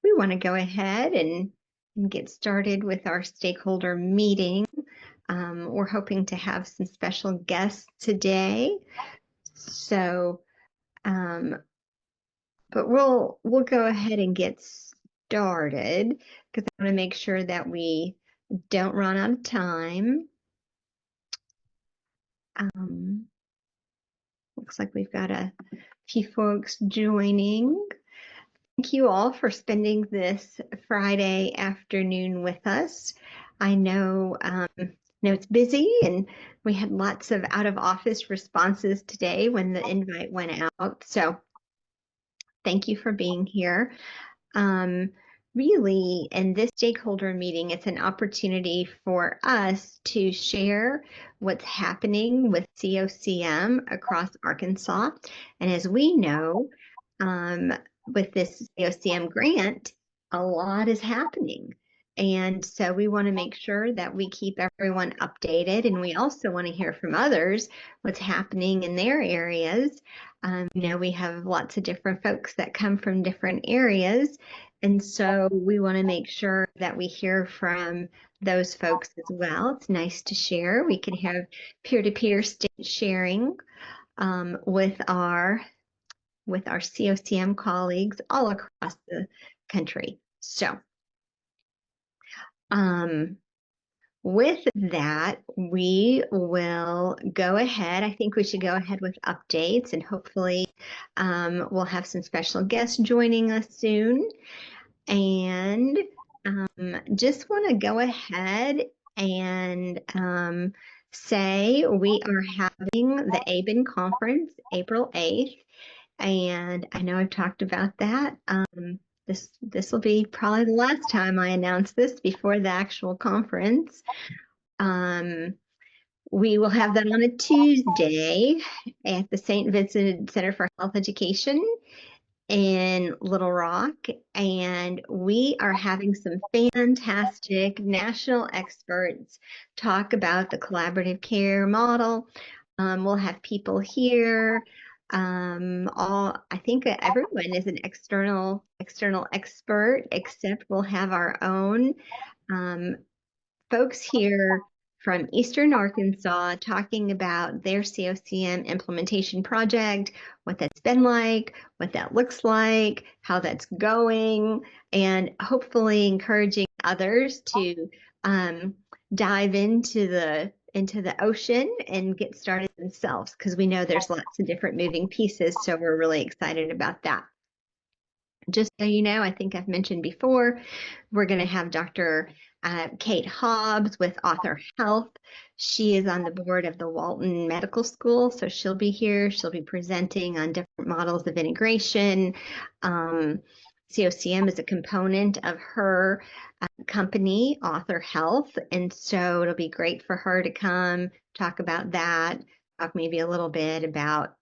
we want to go ahead and get started with our stakeholder meeting. We're hoping to have some special guests today. So, but we'll go ahead and get started because I want to make sure that we don't run out of time. Looks like we've got a few folks joining. Thank you all for spending this Friday afternoon with us. I know, it's busy and we had lots of out of office responses today when the invite went out. So thank you for being here. Really, in this stakeholder meeting, it's an opportunity for us to share what's happening with CoCM across Arkansas. And as we know, with this CoCM grant, a lot is happening. And so we want to make sure that we keep everyone updated. And we also want to hear from others what's happening in their areas. We have lots of different folks that come from different areas. And so we want to make sure that we hear from those folks as well. It's nice to share. We can have peer-to-peer sharing with our CoCM colleagues all across the country. So with that, we will go ahead. I think we should go ahead with updates, and hopefully we'll have some special guests joining us soon. And just want to go ahead and say we are having the ABIN conference April 8th. And I know I've talked about that. This will be probably the last time I announce this before the actual conference. We will have that on a Tuesday at the St. Vincent Center for Health Education in Little Rock, and we are having some fantastic national experts talk about the collaborative care model. We'll have people here. I think everyone is an external expert, except we'll have our own folks here from Eastern Arkansas talking about their CoCM implementation project, what that's been like, what that looks like, how that's going, and hopefully encouraging others to dive into the ocean and get started themselves, because we know there's lots of different moving pieces, so we're really excited about that. Just so you know, I think I've mentioned before, we're going to have Dr. Kate Hobbs with Author Health. She is on the board of the Walton Medical School, so she'll be here. She'll be presenting on different models of integration. CoCM is a component of her company, Author Health, and so it'll be great for her to come talk about that, talk maybe a little bit about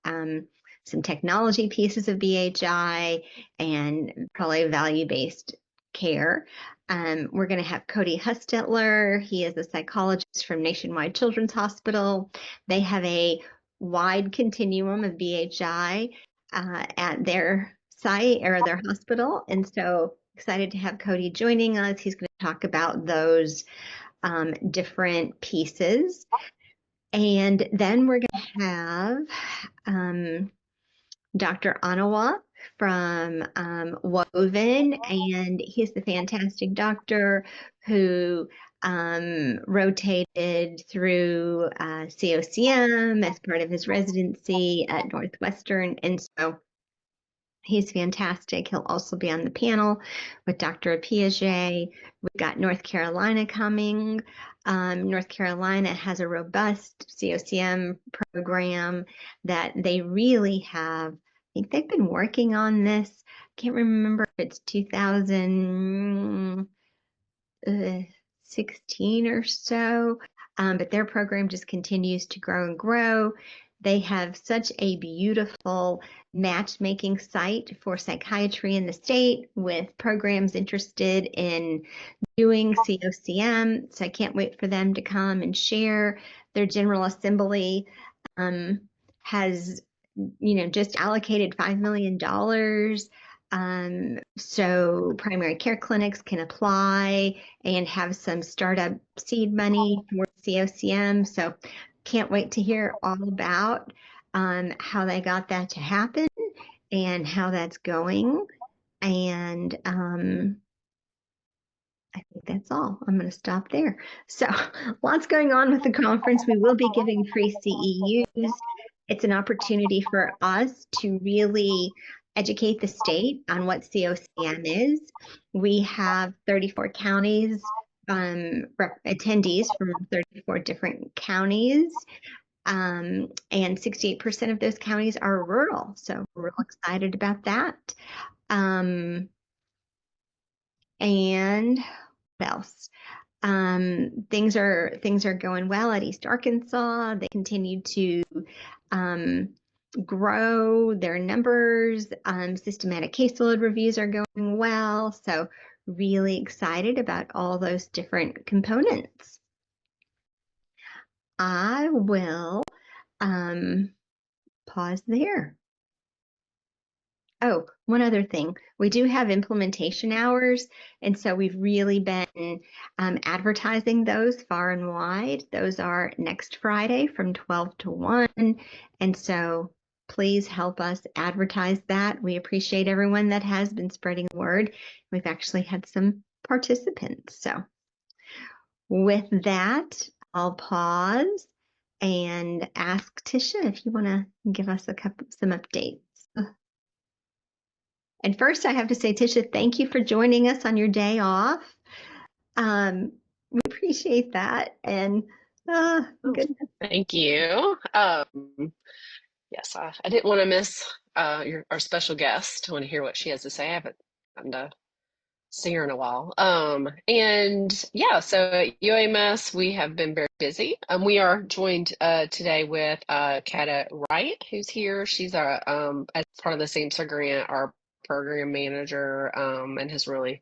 some technology pieces of BHI and probably value-based care. We're going to have Cody Hustetler. He is a psychologist from Nationwide Children's Hospital. They have a wide continuum of BHI at their site or their hospital. And so excited to have Cody joining us. He's going to talk about those different pieces. And then we're going to have Dr. Anawa from Woven, and he's the fantastic doctor who rotated through CoCM as part of his residency at Northwestern, and so he's fantastic. He'll also be on the panel with Dr. Piaget. We've got North Carolina coming. North Carolina has a robust CoCM program that they really have. I think they've been working on this. I can't remember if it's 2016 or so, but their program just continues to grow and grow. They have such a beautiful matchmaking site for psychiatry in the state with programs interested in doing CoCM. So I can't wait for them to come and share. Their General Assembly has, just allocated $5 million So primary care clinics can apply and have some startup seed money for CoCM. So can't wait to hear all about how they got that to happen and how that's going. And I think that's all. I'm going to stop there. So, lots going on with the conference. We will be giving free CEUs. It's an opportunity for us to really educate the state on what CoCM is. We have 34 counties, attendees from 34 different counties, and 68% of those counties are rural. So, we're real excited about that. And what else? Things are going well at East Arkansas. They continue to grow their numbers. Systematic caseload reviews are going well. So really excited about all those different components. I will pause there. Oh, one other thing. We do have implementation hours, and so we've really been advertising those far and wide. Those are next Friday from 12 to 1, and so please help us advertise that. We appreciate everyone that has been spreading the word. We've actually had some participants. So with that, I'll pause and ask Tisha if you want to give us some updates. And first, I have to say, Tisha, thank you for joining us on your day off. We appreciate that. And goodness. Thank you. Yes, I didn't want to miss our special guest. I want to hear what she has to say. I haven't gotten to see her in a while. And yeah, so at UAMS, we have been very busy. We are joined today with Kata Wright, who's here. She's as part of the SAMHSA grant, our program manager, and has really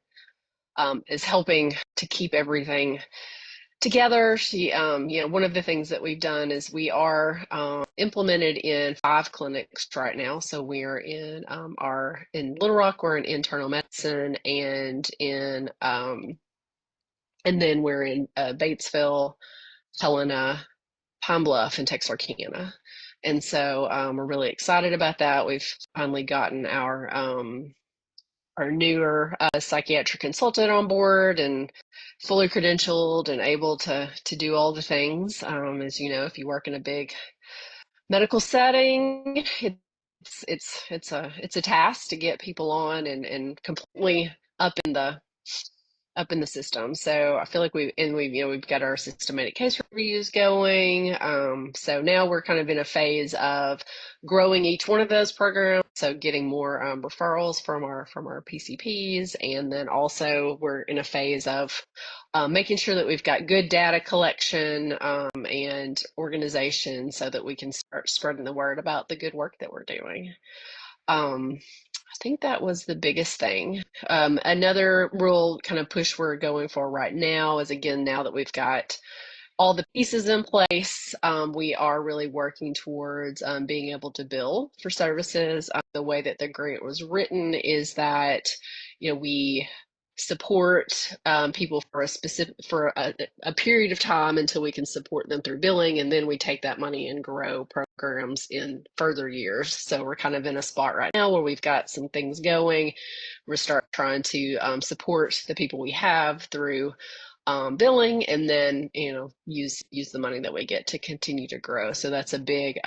is helping to keep everything together. She, one of the things that we've done is we are implemented in 5 clinics right now. So we are in in Little Rock, we're in internal medicine, and then we're in Batesville, Helena, Pine Bluff, and Texarkana. And so we're really excited about that. We've finally gotten our newer psychiatric consultant on board and fully credentialed and able to do all the things. As you know, if you work in a big medical setting, it's a task to get people on and completely up in the system. So I feel like we've got our systematic case reviews going. So now we're kind of in a phase of growing each one of those programs. So getting more referrals from our PCPs, and then also we're in a phase of making sure that we've got good data collection and organization, so that we can start spreading the word about the good work that we're doing. I think that was the biggest thing. Another real kind of push we're going for right now is, again, now that we've got all the pieces in place, we are really working towards being able to bill for services. The way that the grant was written is that, we support people for a period of time until we can support them through billing, and then we take that money and grow programs in further years. So we're kind of in a spot right now where we've got some things going. We're trying to support the people we have through billing, and then use the money that we get to continue to grow. So that's a big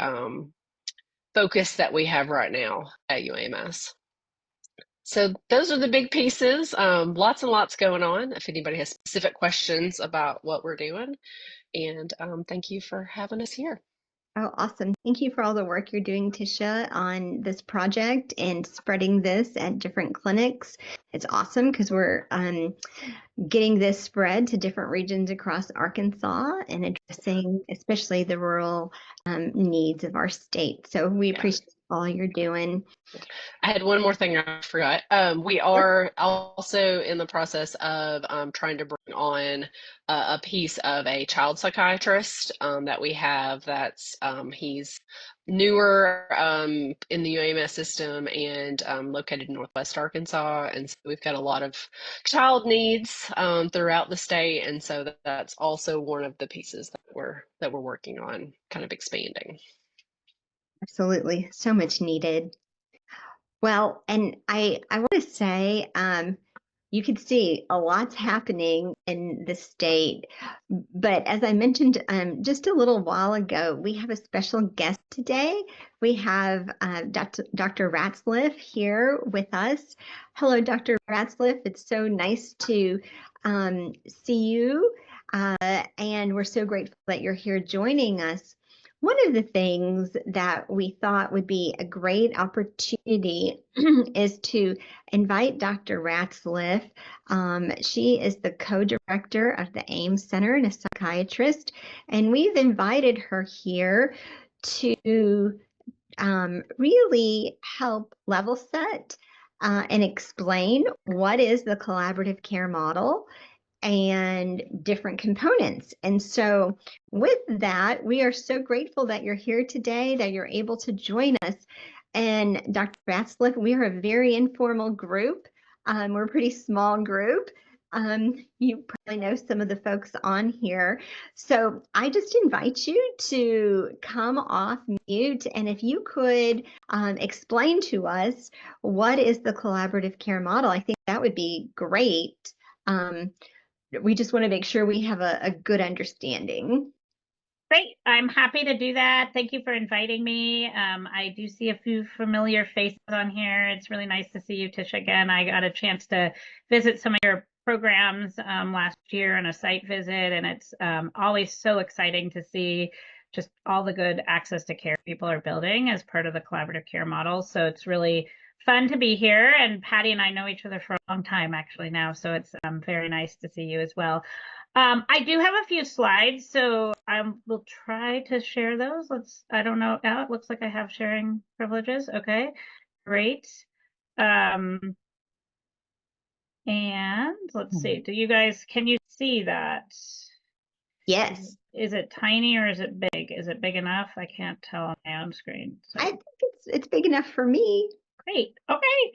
focus that we have right now at UAMS. So those are the big pieces. Lots and lots going on. If anybody has specific questions about what we're doing, and thank you for having us here. Oh, awesome. Thank you for all the work you're doing, Tisha, on this project and spreading this at different clinics. It's awesome because we're getting this spread to different regions across Arkansas and addressing especially the rural needs of our state. So we appreciate all you're doing. I had one more thing I forgot. We are also in the process of trying to bring on a piece of a child psychiatrist that we have. That's he's newer in the UAMS system and located in Northwest Arkansas. And so we've got a lot of child needs throughout the state. And so that's also one of the pieces that we're working on kind of expanding. Absolutely. So much needed. Well, and I want to say, you can see a lot's happening in the state. But as I mentioned just a little while ago, we have a special guest today. We have Dr. Ratzliff here with us. Hello, Dr. Ratzliff. It's so nice to see you. And we're so grateful that you're here joining us. One of the things that we thought would be a great opportunity is to invite Dr. Ratzliff. She is the co-director of the AIMS Center and a psychiatrist, and we've invited her here to really help level set and explain what is the collaborative care model and different components. And so with that, we are so grateful that you're here today, that you're able to join us. And Dr. Ratzliff, we are a very informal group. We're a pretty small group. You probably know some of the folks on here. So I just invite you to come off mute. And if you could explain to us what is the collaborative care model, I think that would be great. We just want to make sure we have a good understanding. Great. I'm happy to do that. Thank you for inviting me. I do see a few familiar faces on here. It's really nice to see you, Tisha, again. I got a chance to visit some of your programs last year on a site visit, and it's always so exciting to see just all the good access to care people are building as part of the collaborative care model. So it's really fun to be here. And Patty and I know each other for a long time actually now, so it's very nice to see you as well. I do have a few slides, so I will try to share those. I don't know, it looks like I have sharing privileges. Okay, great. And let's see, can you see that? Yes. Is it tiny or is it big? Is it big enough? I can't tell on my own screen. So. I think it's big enough for me. Great, okay.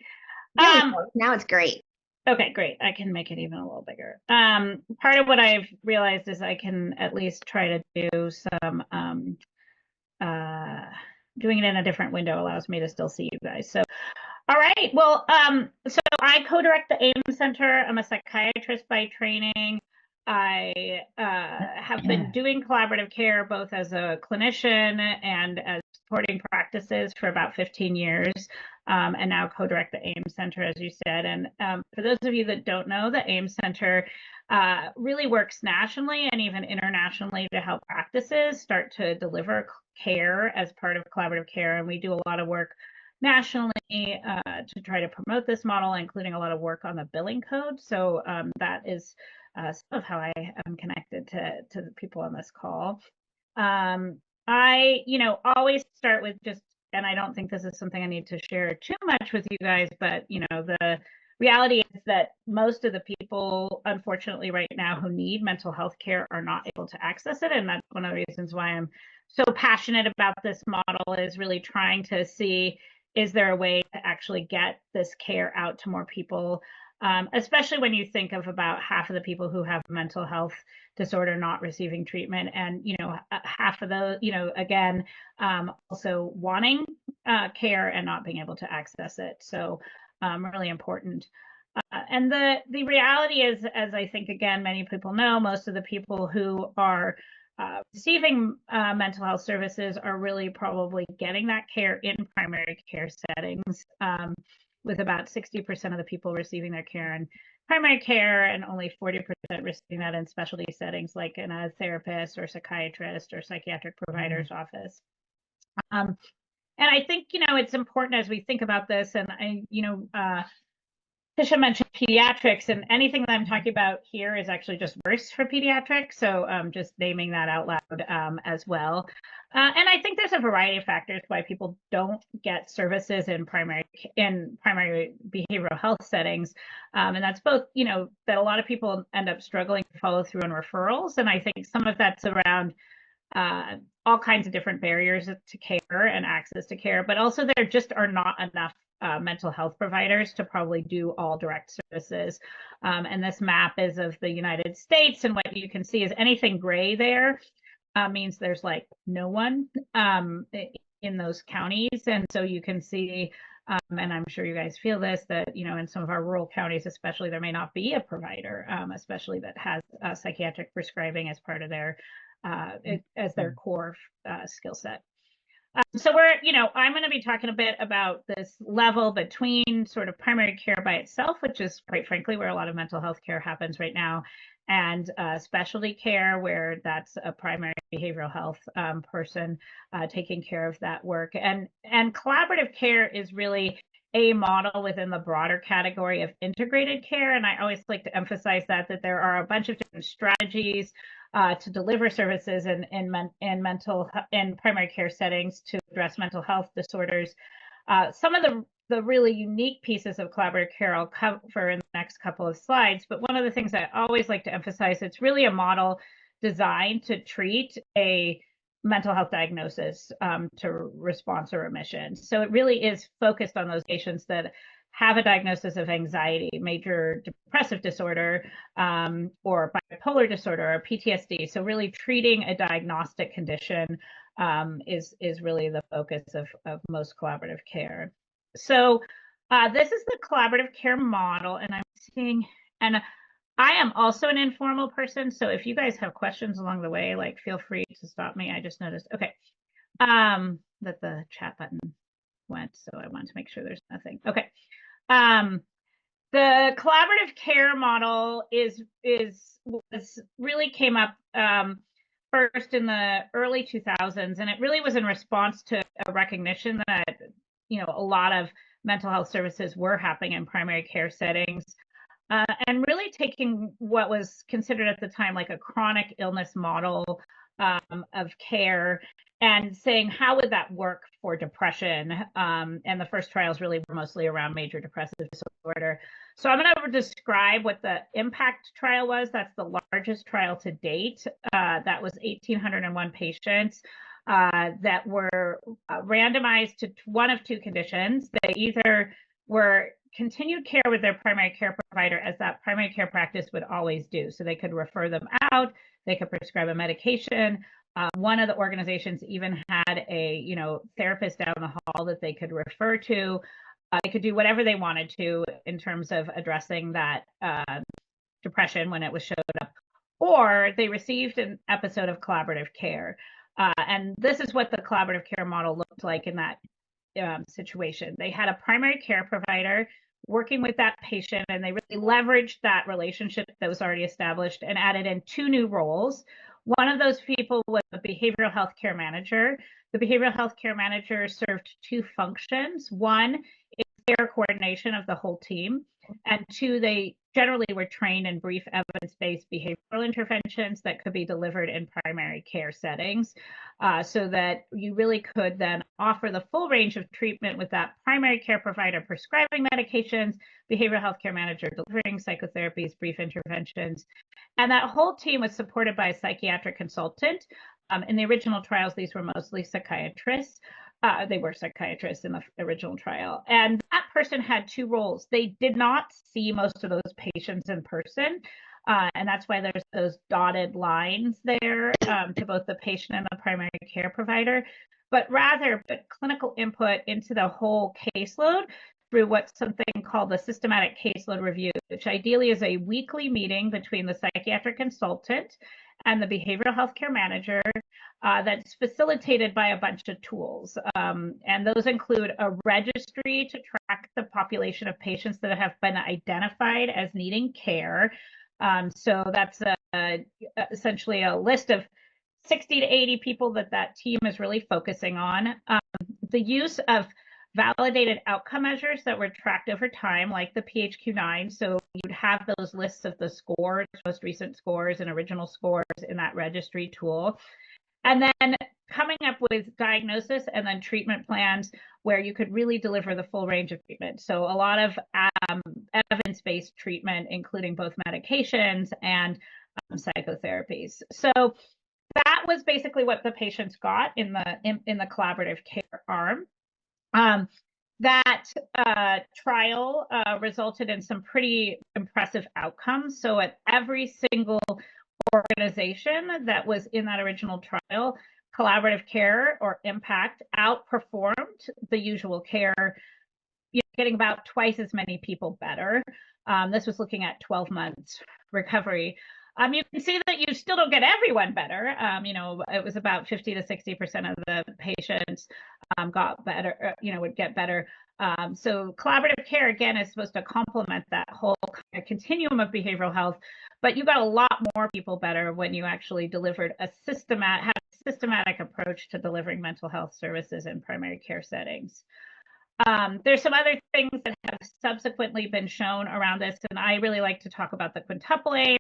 Now it's great. Okay, great. I can make it even a little bigger. Part of what I've realized is I can at least try to do some, doing it in a different window allows me to still see you guys. So, all right. Well, so I co-direct the AIM Center. I'm a psychiatrist by training. I have been doing collaborative care both as a clinician and as supporting practices for about 15 years, and now co-direct the AIM Center, as you said. And for those of you that don't know, the AIM Center really works nationally and even internationally to help practices start to deliver care as part of collaborative care. And we do a lot of work nationally to try to promote this model, including a lot of work on the billing code. So that is some of how I am connected to the people on this call. I, always start with just, and I don't think this is something I need to share too much with you guys, but, the reality is that most of the people, unfortunately, right now who need mental health care are not able to access it. And that's one of the reasons why I'm so passionate about this model, is really trying to see, is there a way to actually get this care out to more people? Especially when you think of about half of the people who have mental health disorder not receiving treatment, and half of those, again, also wanting care and not being able to access it. So really important. And the reality is, as I think, again, many people know, most of the people who are receiving mental health services are really probably getting that care in primary care settings, with about 60% of the people receiving their care in primary care and only 40% receiving that in specialty settings like in a therapist or psychiatrist or psychiatric provider's office. And I think, it's important as we think about this, and Tisha mentioned pediatrics, and anything that I'm talking about here is actually just worse for pediatrics. So just naming that out loud as well. And I think there's a variety of factors why people don't get services in primary behavioral health settings. And that's both, that a lot of people end up struggling to follow through on referrals. And I think some of that's around all kinds of different barriers to care and access to care, but also there just are not enough mental health providers to probably do all direct services. And this map is of the United States, and what you can see is anything gray there means there's like no one in those counties. And so you can see, and I'm sure you guys feel this, that, you know, in some of our rural counties, especially, there may not be a provider, especially that has psychiatric prescribing as part of their, as their core skill set. So I'm going to be talking a bit about this level between sort of primary care by itself, which is quite frankly where a lot of mental health care happens right now, and specialty care, where that's a primary behavioral health person taking care of that work. And collaborative care is really a model within the broader category of integrated care. And I always like to emphasize that there are a bunch of different strategies to deliver services in primary care settings to address mental health disorders. Some of the really unique pieces of collaborative care I'll cover in the next couple of slides, but one of the things I always like to emphasize, it's really a model designed to treat a mental health diagnosis to response or remission. So it really is focused on those patients that have a diagnosis of anxiety, major depressive disorder, or bipolar disorder, or PTSD. So really treating a diagnostic condition is really the focus of most collaborative care. So this is the collaborative care model, and I'm seeing, and I am also an informal person, so if you guys have questions along the way, like, feel free to stop me. I just noticed, okay, that the chat button went, so I want to make sure there's nothing. Okay. The collaborative care model really came up first in the early 2000s, and it really was in response to a recognition that, you know, a lot of mental health services were happening in primary care settings, and really taking what was considered at the time like a chronic illness model of care and saying, how would that work for depression? And the first trials really were mostly around major depressive disorder. So I'm going to describe what the IMPACT trial was. That's the largest trial to date. That was 1,801 patients that were randomized to one of two conditions. They either were continued care with their primary care provider, as that primary care practice would always do. So they could refer them out, they could prescribe a medication. One of the organizations even had a, therapist down the hall that they could refer to. They could do whatever they wanted to in terms of addressing that depression when it was showed up, or they received an episode of collaborative care. And this is what the collaborative care model looked like in that situation. They had a primary care provider working with that patient, and they really leveraged that relationship that was already established and added in two new roles. One of those people was a behavioral health care manager. The behavioral health care manager served two functions. One is care coordination of the whole team, and two, they generally were trained in brief evidence-based behavioral interventions that could be delivered in primary care settings, so that you really could then offer the full range of treatment with that primary care provider prescribing medications, behavioral health care manager delivering psychotherapies, brief interventions. And that whole team was supported by a psychiatric consultant. In the original trials, these were mostly psychiatrists. They were psychiatrists in the original trial. And that person had two roles. They did not see most of those patients in person. And that's why there's those dotted lines there to both the patient and the primary care provider, but rather put clinical input into the whole caseload through what's something called the systematic caseload review, which ideally is a weekly meeting between the psychiatric consultant and the behavioral health care manager, that's facilitated by a bunch of tools. And those include a registry to track the population of patients that have been identified as needing care. So that's essentially a list of 60 to 80 people that team is really focusing on. The use of validated outcome measures that were tracked over time, like the PHQ-9. So you'd have those lists of the scores, most recent scores and original scores in that registry tool. And then coming up with diagnosis and then treatment plans where you could really deliver the full range of treatment. So a lot of evidence-based treatment, including both medications and psychotherapies. So that was basically what the patients got in the collaborative care arm. That trial resulted in some pretty impressive outcomes. So at every single organization that was in that original trial, collaborative care or impact outperformed the usual care, getting about twice as many people better. This was looking at 12 months recovery. You can see that you still don't get everyone better. It was about 50 to 60% of the patients got better, would get better. So collaborative care, again, is supposed to complement that whole kind of continuum of behavioral health, but you got a lot more people better when you actually delivered had a systematic approach to delivering mental health services in primary care settings. There's some other things that have subsequently been shown around this, and I really like to talk about the quintuple aim,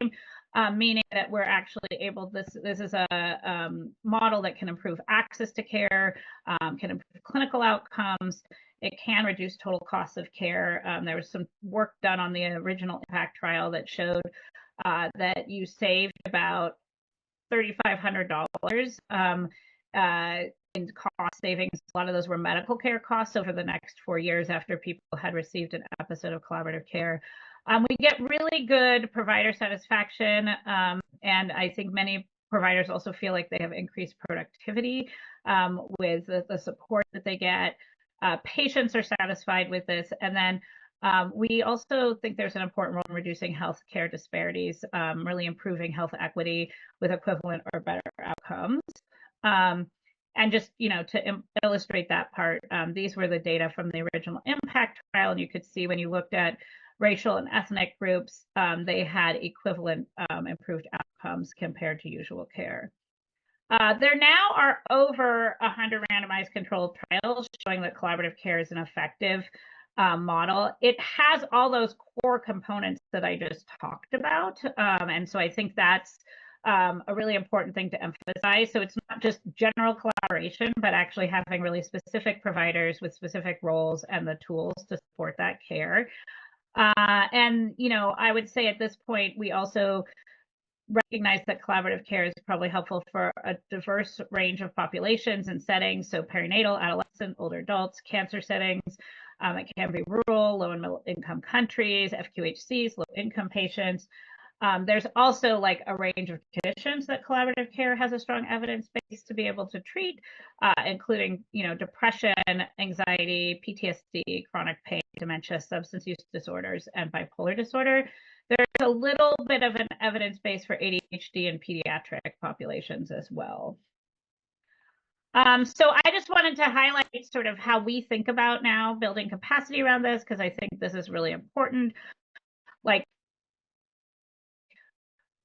meaning that we're actually able, this is a model that can improve access to care, can improve clinical outcomes, it can reduce total costs of care. There was some work done on the original impact trial that showed that you saved about $3,500 in cost savings. A lot of those were medical care costs over the next 4 years after people had received an episode of collaborative care. We get really good provider satisfaction, and I think many providers also feel like they have increased productivity with the support that they get. Patients are satisfied with this, and then we also think there's an important role in reducing healthcare disparities, really improving health equity with equivalent or better outcomes. And just, to illustrate that part, these were the data from the original impact trial, and you could see when you looked at racial and ethnic groups, they had equivalent improved outcomes compared to usual care. There now are over 100 randomized controlled trials showing that collaborative care is an effective model. It has all those core components that I just talked about. And so I think that's a really important thing to emphasize. So it's not just general collaboration, but actually having really specific providers with specific roles and the tools to support that care. And, I would say at this point, we also recognize that collaborative care is probably helpful for a diverse range of populations and settings. So perinatal, adolescent, older adults, cancer settings. It can be rural, low and middle income countries, FQHCs, low income patients. There's also like a range of conditions that collaborative care has a strong evidence base to be able to treat, including, depression, anxiety, PTSD, chronic pain, dementia, substance use disorders, and bipolar disorder. There's a little bit of an evidence base for ADHD and pediatric populations as well. So I just wanted to highlight sort of how we think about now building capacity around this, because I think this is really important. Like,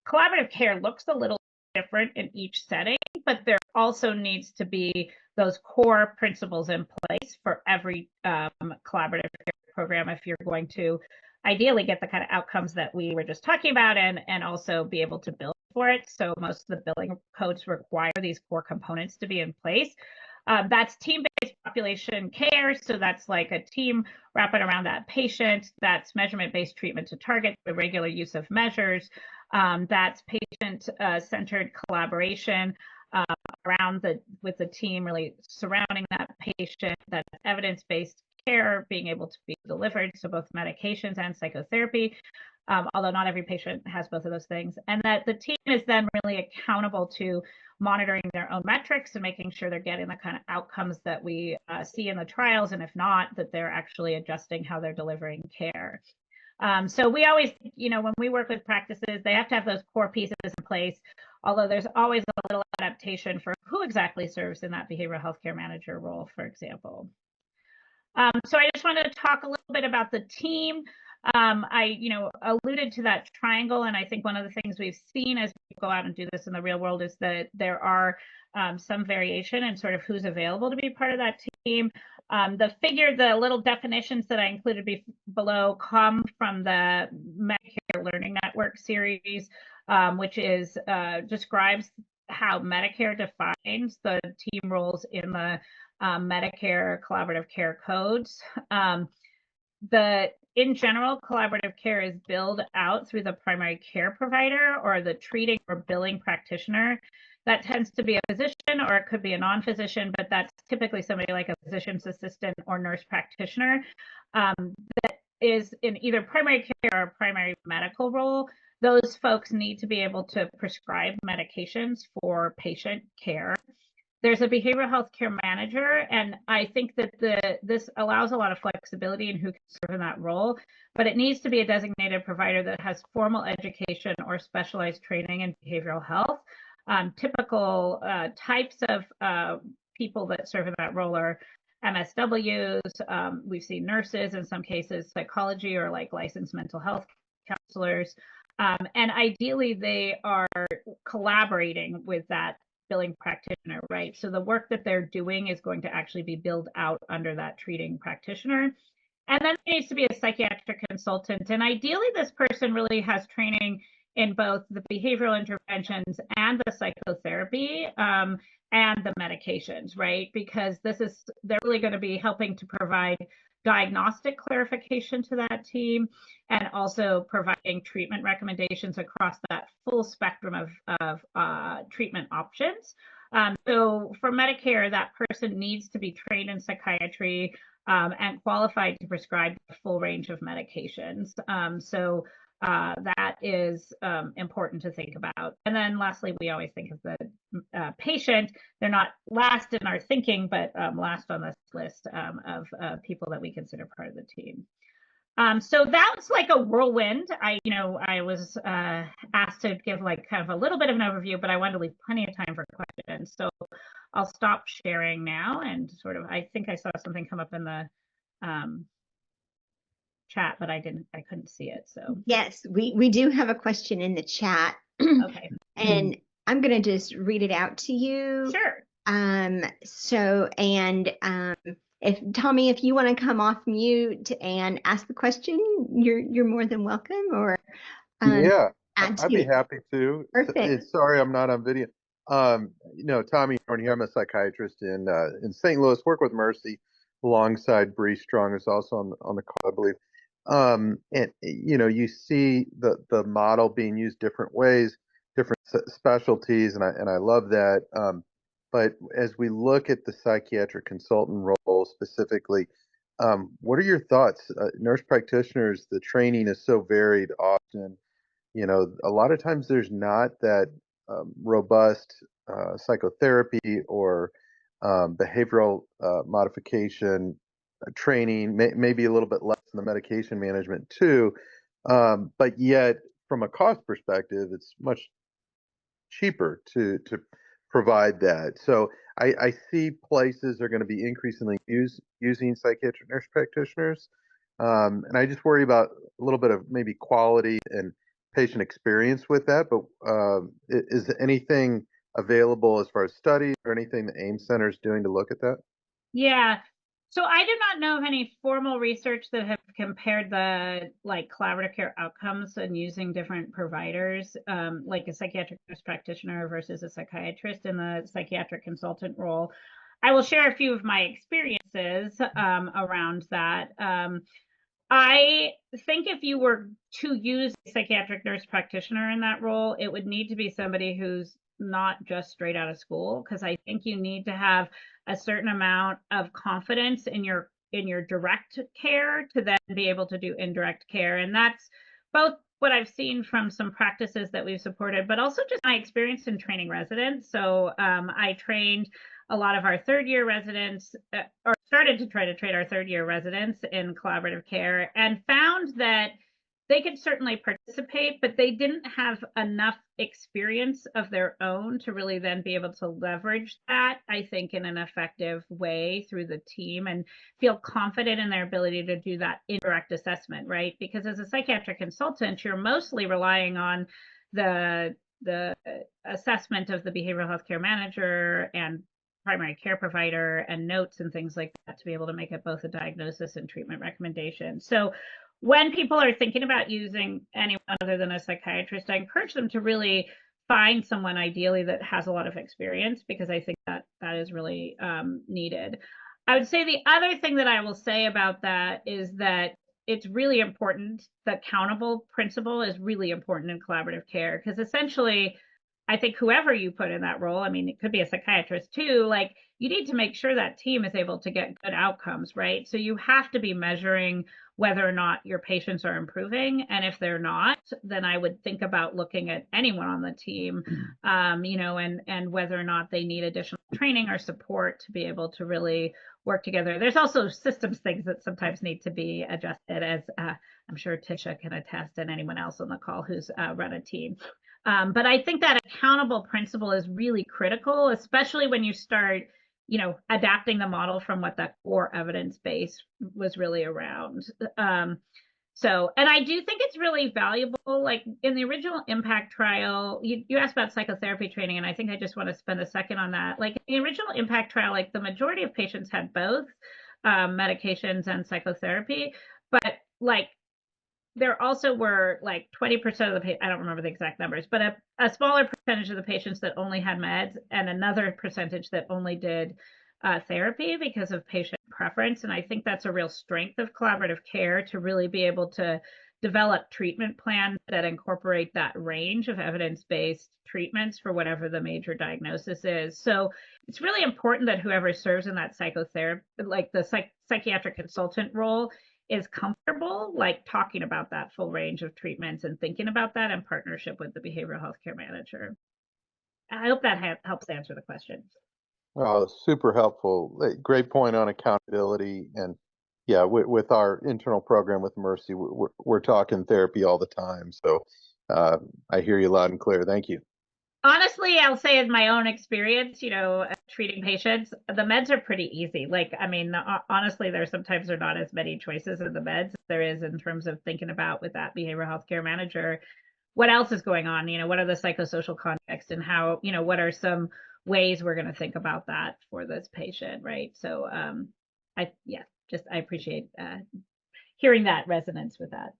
collaborative care looks a little different in each setting, but there also needs to be those core principles in place for every collaborative care program if you're going to ideally get the kind of outcomes that we were just talking about and also be able to bill for it. So most of the billing codes require these core components to be in place. That's team-based population care. So that's like a team wrapping around that patient. That's measurement-based treatment to target the regular use of measures. That's patient-centered collaboration with the team really surrounding that patient. That's evidence-based care being able to be delivered, so both medications and psychotherapy, although not every patient has both of those things. And that the team is then really accountable to monitoring their own metrics and making sure they're getting the kind of outcomes that we see in the trials, and if not, that they're actually adjusting how they're delivering care. So we always, when we work with practices, they have to have those core pieces in place, although there's always a little adaptation for who exactly serves in that behavioral healthcare manager role, for example. So I just wanted to talk a little bit about the team. I, alluded to that triangle, and I think one of the things we've seen as we go out and do this in the real world is that there are some variation in sort of who's available to be part of that team. The little definitions that I included below come from the Medicare Learning Network series, which describes how Medicare defines the team roles in the Medicare collaborative care codes. In general, collaborative care is billed out through the primary care provider or the treating or billing practitioner. That tends to be a physician or it could be a non-physician, but that's typically somebody like a physician's assistant or nurse practitioner that is in either primary care or primary medical role. Those folks need to be able to prescribe medications for patient care. There's a behavioral health care manager, and I think that this allows a lot of flexibility in who can serve in that role, but it needs to be a designated provider that has formal education or specialized training in behavioral health. Typical types of people that serve in that role are MSWs. We've seen nurses, in some cases psychology or like licensed mental health counselors. And ideally, they are collaborating with that billing practitioner, right? So the work that they're doing is going to actually be billed out under that treating practitioner. And then there needs to be a psychiatric consultant. And ideally, this person really has training in both the behavioral interventions and the psychotherapy and the medications, right? Because they're really going to be helping to provide diagnostic clarification to that team and also providing treatment recommendations across that full spectrum of treatment options. So for Medicare, that person needs to be trained in psychiatry and qualified to prescribe the full range of medications. So that is important to think about. And then lastly, we always think of the patient. They're not last in our thinking, but last on this list of people that we consider part of the team. So that's like a whirlwind. I was asked to give like kind of a little bit of an overview, but I wanted to leave plenty of time for questions. So I'll stop sharing now and I think I saw something come up in the chat, but I couldn't see it. So yes, we do have a question in the chat. Okay. And I'm going to just read it out to you. Sure. If Tommy, if you want to come off mute and ask the question, you're more than welcome. Or yeah, add to I'd be it. happy to. Perfect. Sorry, I'm not on video. Tommy, I'm a psychiatrist in St. Louis. Work with Mercy alongside Bree Strong, who's also on the call, I believe. And you see the model being used different ways, different specialties, and I love that. But as we look at the psychiatric consultant role specifically, what are your thoughts? Nurse practitioners, the training is so varied often. A lot of times there's not that robust psychotherapy or behavioral modification training, maybe a little bit less in the medication management too. But yet, from a cost perspective, it's much cheaper to provide that. So I see places are going to be increasingly using psychiatric nurse practitioners. And I just worry about a little bit of maybe quality and patient experience with that. But is anything available as far as studies or anything the AIM Center is doing to look at that? Yeah. So I do not know of any formal research that have compared the collaborative care outcomes and using different providers, like a psychiatric nurse practitioner versus a psychiatrist in the psychiatric consultant role. I will share a few of my experiences around that. I think if you were to use a psychiatric nurse practitioner in that role, it would need to be somebody who's not just straight out of school, because I think you need to have a certain amount of confidence in your direct care to then be able to do indirect care. And that's both what I've seen from some practices that we've supported, but also just my experience in training residents. So I trained a lot of our third year residents, or started to try to train our third year residents in collaborative care, and found that they could certainly participate, but they didn't have enough experience of their own to really then be able to leverage that, I think, in an effective way through the team and feel confident in their ability to do that indirect assessment, right? Because as a psychiatric consultant, you're mostly relying on the assessment of the behavioral health care manager and primary care provider and notes and things like that to be able to make it both a diagnosis and treatment recommendation. So when people are thinking about using anyone other than a psychiatrist, I encourage them to really find someone ideally that has a lot of experience, because I think that is really needed. I would say the other thing that I will say about that is that it's really important. The accountable principle is really important in collaborative care, because essentially I think whoever you put in that role, I mean, it could be a psychiatrist too, like you need to make sure that team is able to get good outcomes, right? So you have to be measuring whether or not your patients are improving. And if they're not, then I would think about looking at anyone on the team, and whether or not they need additional training or support to be able to really work together. There's also systems things that sometimes need to be adjusted, as I'm sure Tisha can attest, and anyone else on the call who's run a team. But I think that accountable principle is really critical, especially when you start, adapting the model from what that core evidence base was really around. And I do think it's really valuable. Like in the original impact trial, you asked about psychotherapy training, and I think I just want to spend a second on that. Like in the original impact trial, like the majority of patients had both medications and psychotherapy, but like there also were like 20% of the I don't remember the exact numbers, but a smaller percentage of the patients that only had meds, and another percentage that only did therapy because of patient preference. And I think that's a real strength of collaborative care, to really be able to develop treatment plans that incorporate that range of evidence-based treatments for whatever the major diagnosis is. So it's really important that whoever serves in that psychotherapy, like the psychiatric consultant role, is comfortable like talking about that full range of treatments and thinking about that in partnership with the behavioral health care manager. I hope that helps answer the question. Oh, super helpful. Great point on accountability. And yeah, with our internal program with Mercy, we're talking therapy all the time. So I hear you loud and clear. Thank you. Honestly, I'll say in my own experience, treating patients, the meds are pretty easy. Like, I mean, honestly, sometimes there are not as many choices in the meds as there is in terms of thinking about with that behavioral health care manager, what else is going on? What are the psychosocial contexts, and how, what are some ways we're going to think about that for this patient, right? So, I appreciate hearing that resonance with that.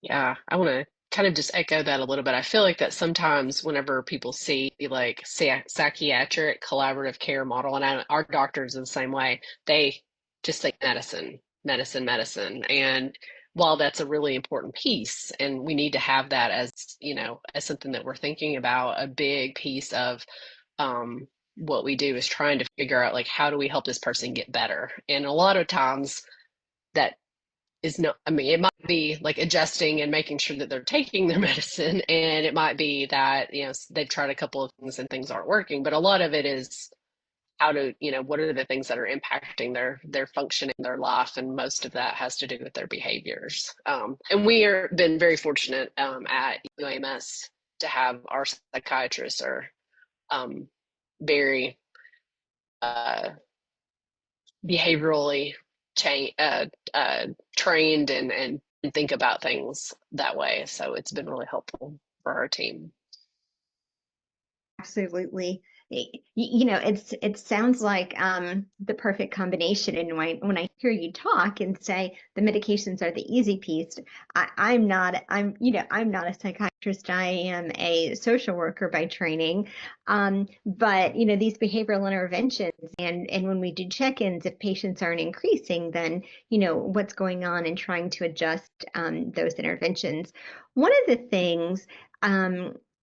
Yeah, I want to kind of just echo that a little bit. I feel like that sometimes whenever people see like psychiatric collaborative care model, and our doctors are the same way, they just think medicine, medicine, medicine. And while that's a really important piece, and we need to have that as, as something that we're thinking about, a big piece of what we do is trying to figure out like, how do we help this person get better? And a lot of times that is not, I mean, it might be like adjusting and making sure that they're taking their medicine, and it might be that, they've tried a couple of things and things aren't working, but a lot of it is how to, what are the things that are impacting their functioning, their life, and most of that has to do with their behaviors. And we are been very fortunate at UAMS to have our psychiatrists are very behaviorally trained and think about things that way. So it's been really helpful for our team. Absolutely. It sounds like the perfect combination. And when I hear you talk and say the medications are the easy piece, I'm not a psychiatrist. I am a social worker by training. But these behavioral interventions, and when we do check-ins, if patients aren't increasing, then what's going on, and trying to adjust those interventions. One of the things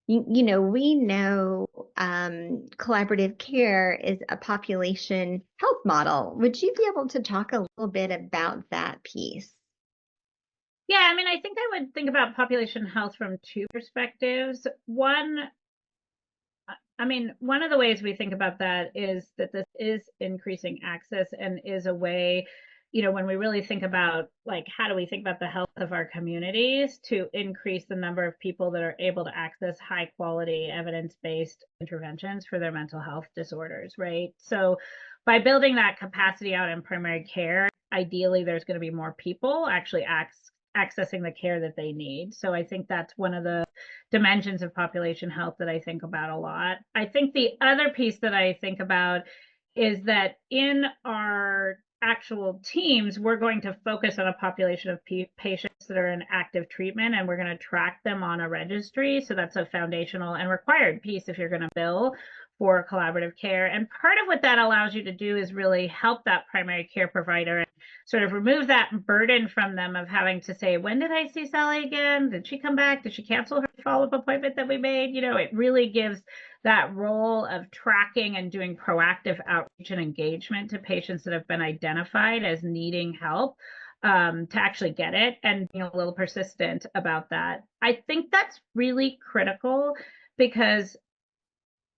we know collaborative care is a population health model. Would you be able to talk a little bit about that piece? Yeah, I mean, I think I would think about population health from two perspectives. One of the ways we think about that is that this is increasing access, and is a way, when we really think about like, how do we think about the health of our communities to increase the number of people that are able to access high quality evidence-based interventions for their mental health disorders, right? So by building that capacity out in primary care, ideally there's going to be more people actually accessing the care that they need. So I think that's one of the dimensions of population health that I think about a lot. I think the other piece that I think about is that in our actual teams, we're going to focus on a population of patients that are in active treatment, and we're going to track them on a registry. So that's a foundational and required piece if you're going to bill for collaborative care. And part of what that allows you to do is really help that primary care provider and sort of remove that burden from them of having to say, when did I see Sally again? Did she come back? Did she cancel her follow-up appointment that we made? You know, it really gives that role of tracking and doing proactive outreach and engagement to patients that have been identified as needing help, to actually get it and being a little persistent about that. I think that's really critical because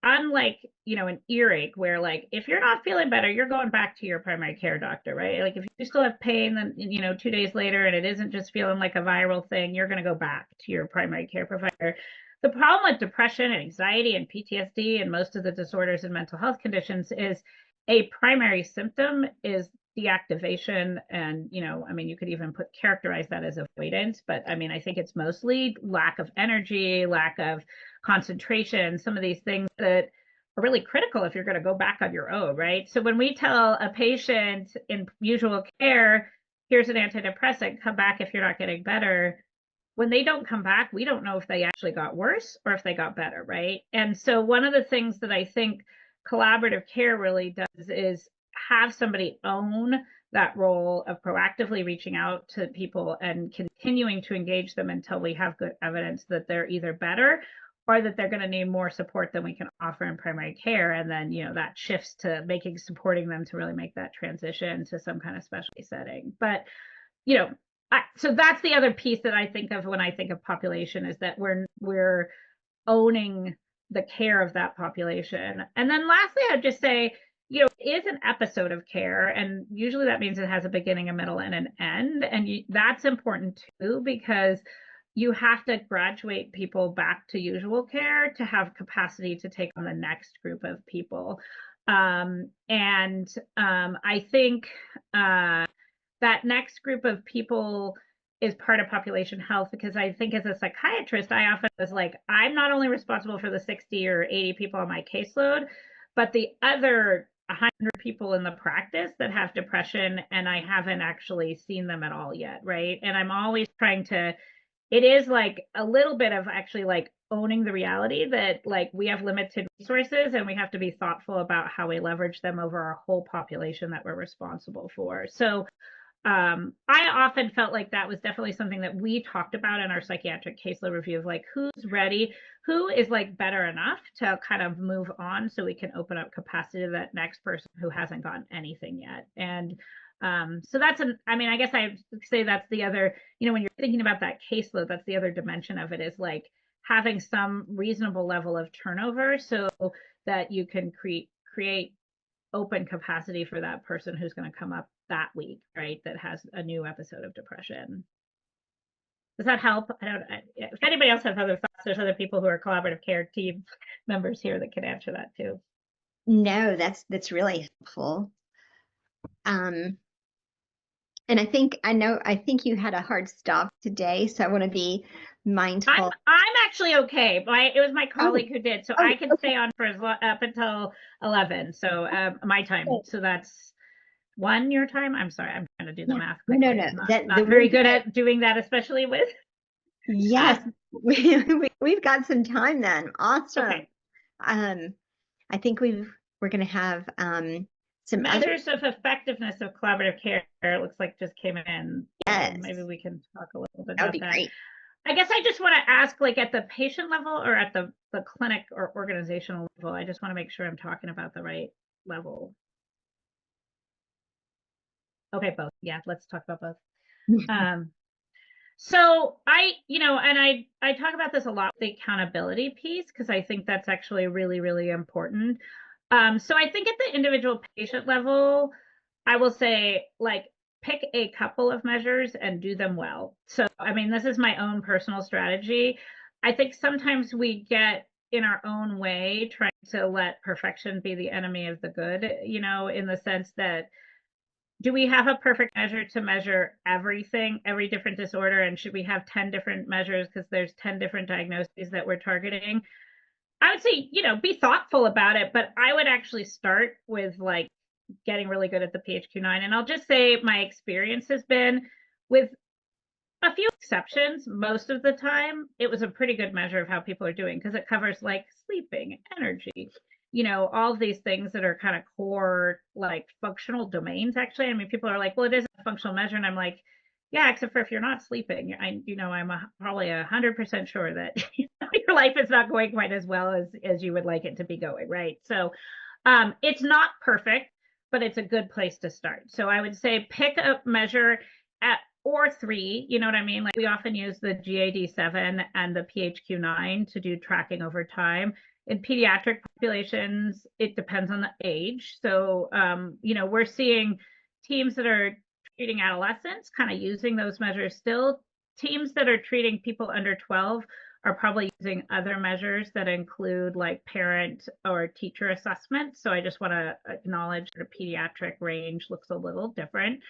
unlike, you know, an earache where like if you're not feeling better, you're going back to your primary care doctor, right? Like if you still have pain, then, you know, 2 days later and it isn't just feeling like a viral thing, you're going to go back to your primary care provider. The problem with depression and anxiety and PTSD and most of the disorders and mental health conditions is a primary symptom is deactivation. And, you know, I mean, you could even characterize that as avoidance, but I mean, I think it's mostly lack of energy, lack of concentration, some of these things that are really critical if you're going to go back on your own, right? So when we tell a patient in usual care, here's an antidepressant, come back if you're not getting better, when they don't come back, we don't know if they actually got worse or if they got better, right? And so one of the things that I think collaborative care really does is have somebody own that role of proactively reaching out to people and continuing to engage them until we have good evidence that they're either better or that they're going to need more support than we can offer in primary care. And then, you know, that shifts to supporting them to really make that transition to some kind of specialty setting. But, you know, so that's the other piece that I think of when I think of population, is that we're owning the care of that population. And then lastly, I'd just say, you know, it is an episode of care, and usually that means it has a beginning, a middle, and an end. And that's important too, because you have to graduate people back to usual care to have capacity to take on the next group of people. I think that next group of people is part of population health, because I think as a psychiatrist, I often was like, I'm not only responsible for the 60 or 80 people on my caseload, but the other 100 people in the practice that have depression, and I haven't actually seen them at all yet, right? And I'm always trying to, it is like a little bit of actually like owning the reality that like we have limited resources and we have to be thoughtful about how we leverage them over our whole population that we're responsible for. So I often felt like that was definitely something that we talked about in our psychiatric caseload review of like, who's ready, who is like better enough to kind of move on so we can open up capacity to that next person who hasn't gotten anything yet. And so that's I mean, I guess I say that's the other, you know, when you're thinking about that caseload, that's the other dimension of it, is like having some reasonable level of turnover so that you can create open capacity for that person who's going to come up that week, right, that has a new episode of depression. Does that help? If anybody else has other thoughts, there's other people who are collaborative care team members here that can answer that too. No, that's really helpful. And I think you had a hard stop today, so I want to be mindful. I'm actually okay. It was my colleague who did, so I can stay on for up until 11. So my time. So that's 1 your time. I'm sorry, I'm trying to do the math quickly. No. Not very good at doing that, especially with. Yes, we've got some time then. Awesome. Okay. I think we're going to have some measures of effectiveness of collaborative care. It looks like just came in. Yes. Maybe we can talk a little bit That would about be that. great. I guess I just want to ask, like at the patient level or at the clinic or organizational level, I just want to make sure I'm talking about the right level. Okay, both. Yeah, let's talk about both. So I talk about this a lot, the accountability piece, because I think that's actually really, really important. So I think at the individual patient level, I will say, like, pick a couple of measures and do them well. So, I mean, this is my own personal strategy. I think sometimes we get in our own way trying to let perfection be the enemy of the good, you know, in the sense that, do we have a perfect measure to measure everything, every different disorder? And should we have 10 different measures because there's 10 different diagnoses that we're targeting? I would say, you know, be thoughtful about it, but I would actually start with like getting really good at the PHQ-9. And I'll just say my experience has been, with a few exceptions, most of the time, it was a pretty good measure of how people are doing, because it covers like sleeping, energy, all of these things that are kind of core, like functional domains, actually. I mean, people are like, well, it is a functional measure. And I'm like, yeah, except for if you're not sleeping. I'm probably 100% sure that your life is not going quite as well as you would like it to be going, right? So it's not perfect, but it's a good place to start. So I would say pick a measure at or three, you know what I mean? Like we often use the GAD-7 and the PHQ-9 to do tracking over time. In pediatric populations, it depends on the age. So, we're seeing teams that are treating adolescents kind of using those measures still. Teams that are treating people under 12 are probably using other measures that include like parent or teacher assessment. So I just want to acknowledge the pediatric range looks a little different.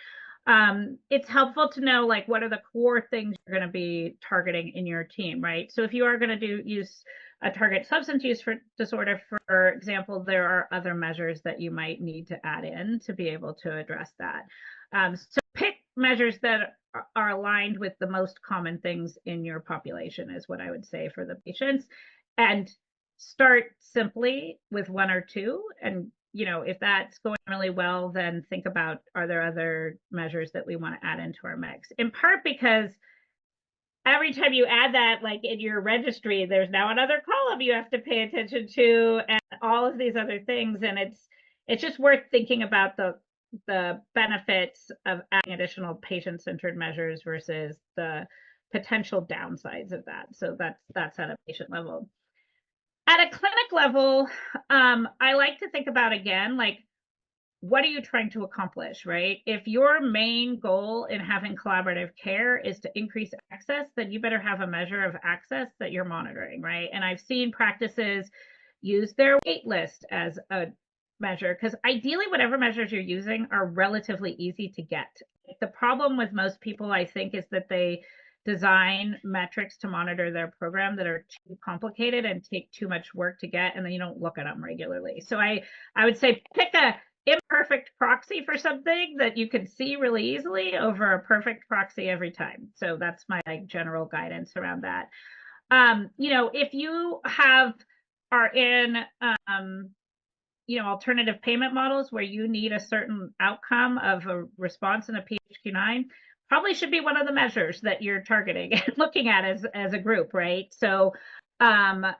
It's helpful to know like what are the core things you're going to be targeting in your team, right? So if you are going to use a target substance use disorder, for example, there are other measures that you might need to add in to be able to address that. So pick measures that are aligned with the most common things in your population is what I would say for the patients, and start simply with one or two. And if that's going really well, then think about, are there other measures that we want to add into our mix? In part because every time you add that, like in your registry, there's now another column you have to pay attention to, and all of these other things. And it's just worth thinking about the benefits of adding additional patient-centered measures versus the potential downsides of that. So that's at a patient level. At a clinic level, I like to think about, again, like, what are you trying to accomplish, right? If your main goal in having collaborative care is to increase access, then you better have a measure of access that you're monitoring, right? And I've seen practices use their wait list as a measure, because ideally whatever measures you're using are relatively easy to get. The problem with most people, I think, is that they design metrics to monitor their program that are too complicated and take too much work to get, and then you don't look at them regularly. So I would say pick a imperfect proxy for something that you can see really easily over a perfect proxy every time. So that's my general guidance around that. If you are in alternative payment models where you need a certain outcome of a response in a PHQ-9, probably should be one of the measures that you're targeting and looking at as a group, right? So, I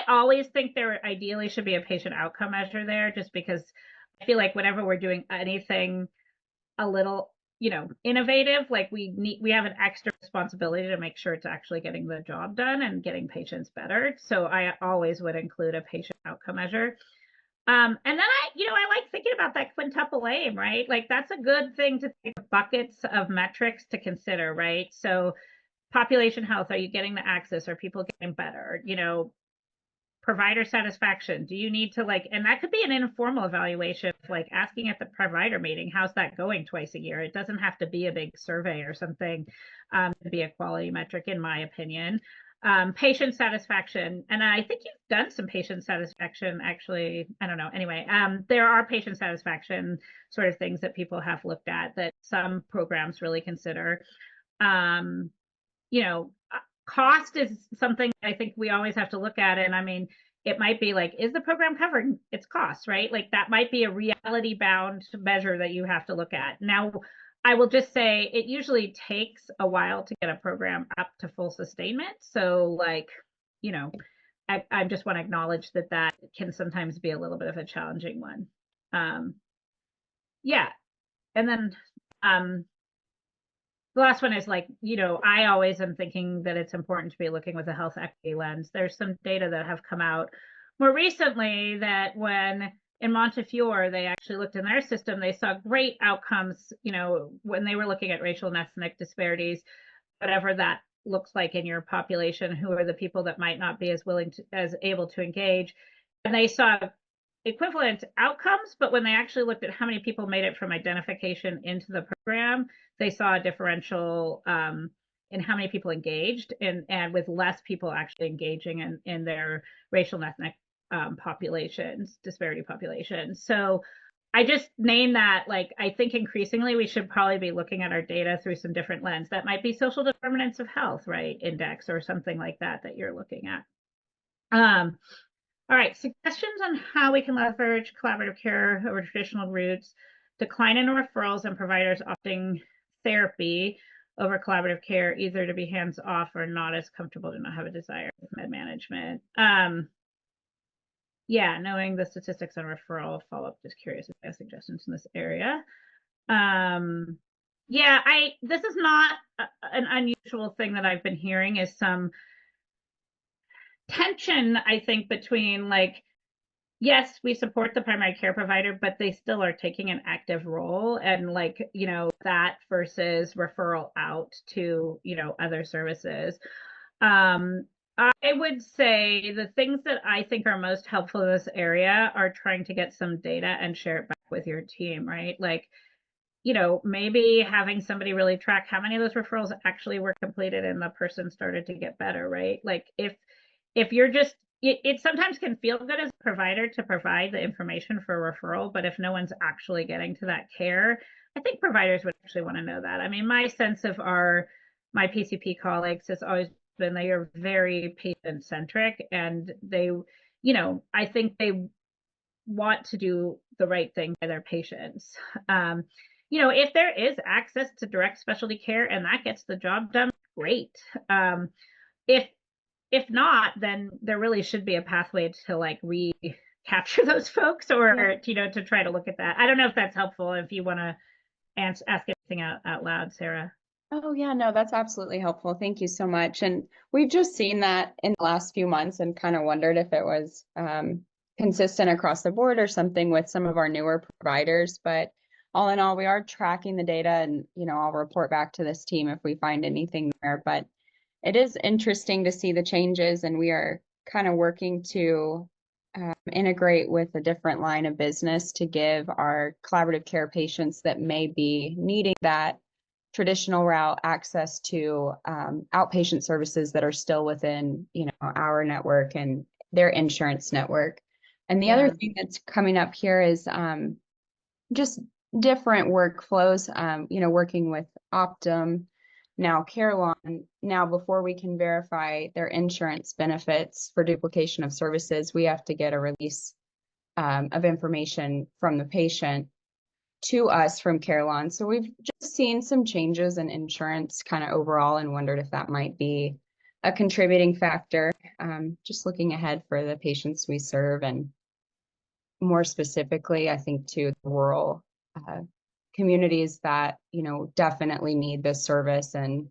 always think there ideally should be a patient outcome measure there, just because I feel like whenever we're doing anything a little, innovative, like we have an extra responsibility to make sure it's actually getting the job done and getting patients better. So I always would include a patient outcome measure. And then I like thinking about that quintuple aim, right? Like that's a good thing to take buckets of metrics to consider, right? So population health, are you getting the access? Are people getting better? Provider satisfaction, do you need to and that could be an informal evaluation, like asking at the provider meeting, how's that going twice a year? It doesn't have to be a big survey or something to be a quality metric, in my opinion. Patient satisfaction, and I think you've done some patient satisfaction, actually, I don't know, anyway, there are patient satisfaction sort of things that people have looked at that some programs really consider. Cost is something I think we always have to look at. And I mean, it might be like, is the program covering its costs, right? Like that might be a reality bound measure that you have to look at. Now, I will just say it usually takes a while to get a program up to full sustainment. So I just want to acknowledge that can sometimes be a little bit of a challenging one. Yeah. And then the last one is I always am thinking that it's important to be looking with a health equity lens. There's some data that have come out more recently that when in Montefiore, they actually looked in their system, they saw great outcomes, when they were looking at racial and ethnic disparities, whatever that looks like in your population, who are the people that might not be as able to engage. And they saw equivalent outcomes, but when they actually looked at how many people made it from identification into the program, they saw a differential in how many people engaged, and with less people actually engaging in their racial and ethnic disparity populations. So I just name that, I think increasingly we should probably be looking at our data through some different lens. That might be social determinants of health, right? Index or something like that you're looking at. All right, suggestions on how we can leverage collaborative care over traditional routes, decline in referrals and providers opting therapy over collaborative care, either to be hands off or not as comfortable, to not have a desire with med management. Yeah, knowing the statistics on referral follow-up, just curious if you have suggestions in this area. Yeah, this is not an unusual thing that I've been hearing, is some tension, I think, between like, yes, we support the primary care provider, but they still are taking an active role, and like, you know, that versus referral out to, you know, other services. I would say the things that I think are most helpful in this area are trying to get some data and share it back with your team, right? Like, you know, maybe having somebody really track how many of those referrals actually were completed and the person started to get better, right? Like if you're just, it sometimes can feel good as a provider to provide the information for a referral, but if no one's actually getting to that care, I think providers would actually want to know that. I mean, my sense of my PCP colleagues has always been they are very patient centric, and they, you know, I think they want to do the right thing by their patients. You know, if there is access to direct specialty care and that gets the job done, great. If not, then there really should be a pathway to like recapture those folks, or Yeah. you know, to try to look at that. I don't know if that's helpful. If you want to ask anything out loud, Sarah. Oh, yeah, no, that's absolutely helpful. Thank you so much. And we've just seen that in the last few months and kind of wondered if it was consistent across the board or something with some of our newer providers. But all in all, we are tracking the data, and, you know, I'll report back to this team if we find anything there. But it is interesting to see the changes, and we are kind of working to integrate with a different line of business to give our collaborative care patients that may be needing that traditional route access to outpatient services that are still within, you know, our network and their insurance network. And the other thing that's coming up here is just different workflows, you know, working with Optum, now Carelon. Now, before we can verify their insurance benefits for duplication of services, we have to get a release of information from the patient to us from Carelon. So we've just seen some changes in insurance kind of overall, and wondered if that might be a contributing factor. Just looking ahead for the patients we serve, and more specifically, I think to the rural communities that, you know, definitely need this service, and,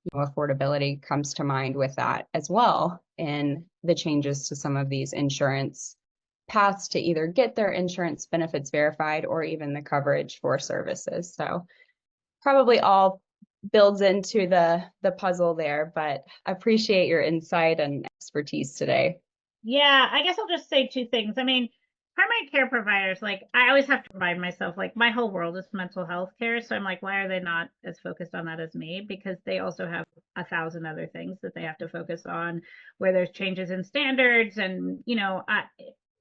you know, affordability comes to mind with that as well, and the changes to some of these insurance paths to either get their insurance benefits verified or even the coverage for services. So probably all builds into the puzzle there, but I appreciate your insight and expertise today. Yeah, I guess I'll just say two things. I mean, primary care providers, like, I always have to remind myself, like, my whole world is mental health care. So I'm like, why are they not as focused on that as me? Because they also have 1,000 other things that they have to focus on, where there's changes in standards. And, you know,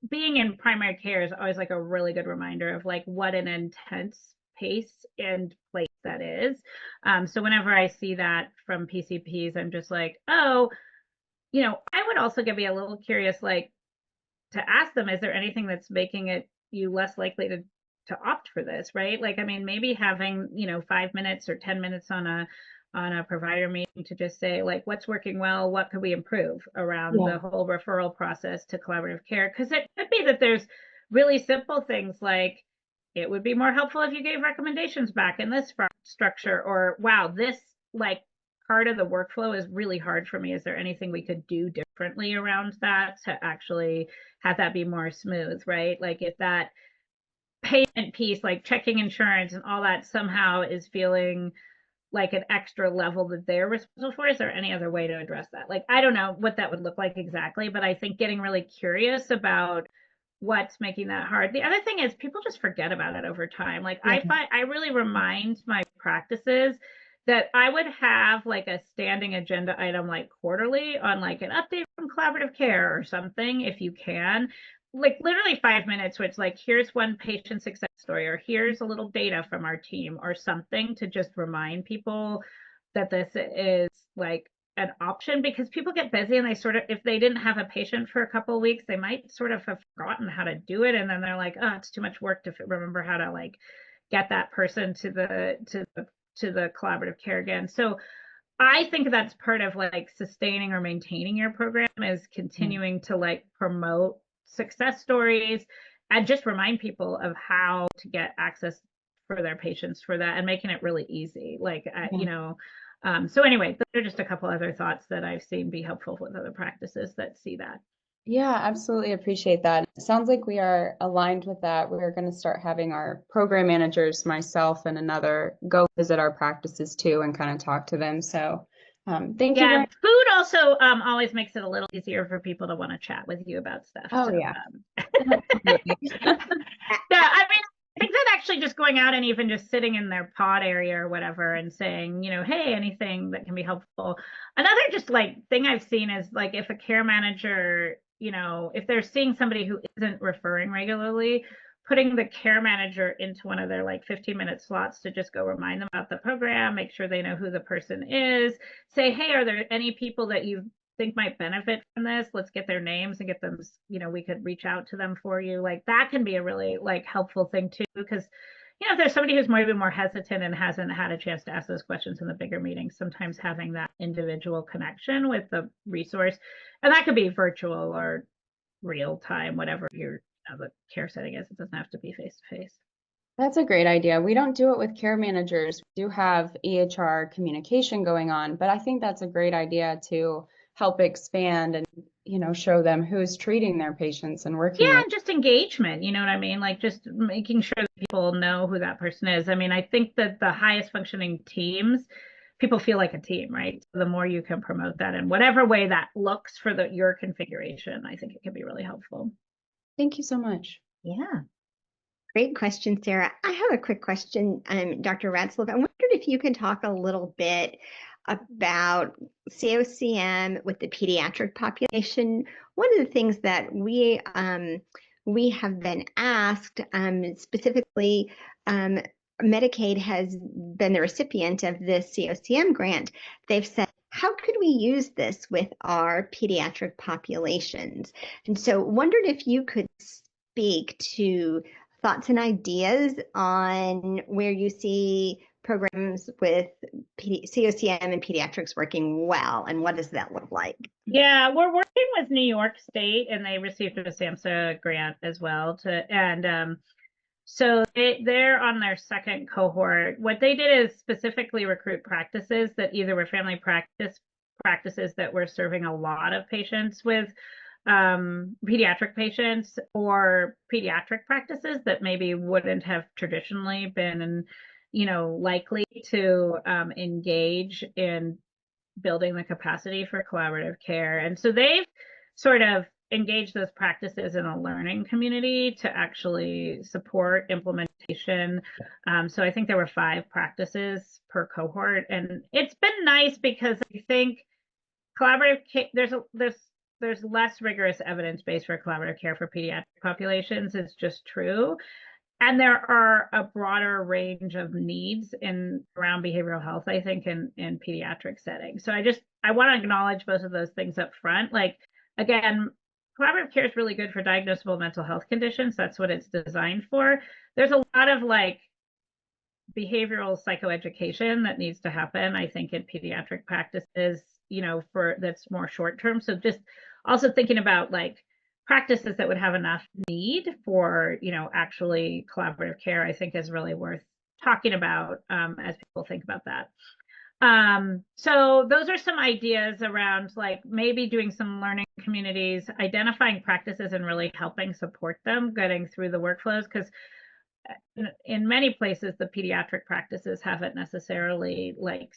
being in primary care is always like a really good reminder of like what an intense pace and place that is. So whenever I see that from PCPs, I'm just like, oh, you know, I would also be a little curious, like, to ask them, is there anything that's making it you less likely to opt for this, right? Like, I mean, maybe having, you know, 5 minutes or 10 minutes on a provider meeting to just say, like, what's working well, what could we improve around the whole referral process to collaborative care? Because it could be that there's really simple things like, it would be more helpful if you gave recommendations back in this structure, or wow, this like part of the workflow is really hard for me. Is there anything we could do differently around that to actually have that be more smooth, right? Like if that payment piece, like checking insurance and all that, somehow is feeling like an extra level that they're responsible for, is there any other way to address that? Like, I don't know what that would look like exactly, but I think getting really curious about what's making that hard. The other thing is people just forget about it over time. Like I really remind my practices that I would have like a standing agenda item like quarterly on like an update from collaborative care or something, if you can. Like literally 5 minutes, which like, here's one patient success story, or here's a little data from our team or something, to just remind people that this is like an option, because people get busy and they sort of, if they didn't have a patient for a couple of weeks, they might sort of have forgotten how to do it. And then they're like, oh, it's too much work to remember how to like get that person to the collaborative care again. So I think that's part of like sustaining or maintaining your program, is continuing to like promote success stories and just remind people of how to get access for their patients for that, and making it really easy. Like, you know, so anyway, those are just a couple other thoughts that I've seen be helpful with other practices that see that. Yeah, absolutely appreciate that. It sounds like we are aligned with that. We're going to start having our program managers, myself and another, go visit our practices too and kind of talk to them. So thank you very much. Food also always makes it a little easier for people to want to chat with you about stuff. Oh, so, yeah. yeah, I mean, I think that actually just going out and even just sitting in their pod area or whatever and saying, you know, hey, anything that can be helpful. Another just like thing I've seen is like, if a care manager, you know, if they're seeing somebody who isn't referring regularly, putting the care manager into one of their like 15-minute slots to just go remind them about the program, make sure they know who the person is, say, hey, are there any people that you think might benefit from this? Let's get their names and get them, you know, we could reach out to them for you. Like that can be a really like helpful thing too, because you know, if there's somebody who's maybe more hesitant and hasn't had a chance to ask those questions in the bigger meetings, sometimes having that individual connection with the resource, and that could be virtual or real time, whatever your the care setting is. It doesn't have to be face to face. That's a great idea. We don't do it with care managers. We do have EHR communication going on, but I think that's a great idea to help expand and, you know, show them who's treating their patients and working Yeah, with. and just engagement, you know what I mean? Like just making sure that people know who that person is. I mean, I think that the highest functioning teams, people feel like a team, right? So the more you can promote that in whatever way that looks for your configuration, I think it can be really helpful. Thank you so much. Yeah. Great question, Sarah. I have a quick question, Dr. Ratzlaff. I wondered if you could talk a little bit about CoCM with the pediatric population. One of the things that we have been asked, specifically, Medicaid has been the recipient of this CoCM grant. They've said, how could we use this with our pediatric populations? And so wondered if you could speak to thoughts and ideas on where you see programs with CoCM and pediatrics working well, and what does that look like? Yeah, we're working with New York State, and they received a SAMHSA grant as well so they're on their second cohort. What they did is specifically recruit practices that either were family practices that were serving a lot of patients with pediatric patients, or pediatric practices that maybe wouldn't have traditionally been, you know, likely to engage in building the capacity for collaborative care. And so they've sort of engaged those practices in a learning community to actually support implementation. So I think there were 5 practices per cohort, and it's been nice because I think collaborative there's less rigorous evidence base for collaborative care for pediatric populations. It's just true. And there are a broader range of needs around behavioral health, I think, in pediatric settings. So I want to acknowledge both of those things up front. Like, again, collaborative care is really good for diagnosable mental health conditions. That's what it's designed for. There's a lot of like behavioral psychoeducation that needs to happen, I think, in pediatric practices, you know, that's more short term. So just also thinking about like practices that would have enough need for, you know, actually collaborative care, I think is really worth talking about as people think about that. So those are some ideas around like maybe doing some learning communities, identifying practices and really helping support them getting through the workflows, because in many places the pediatric practices haven't necessarily like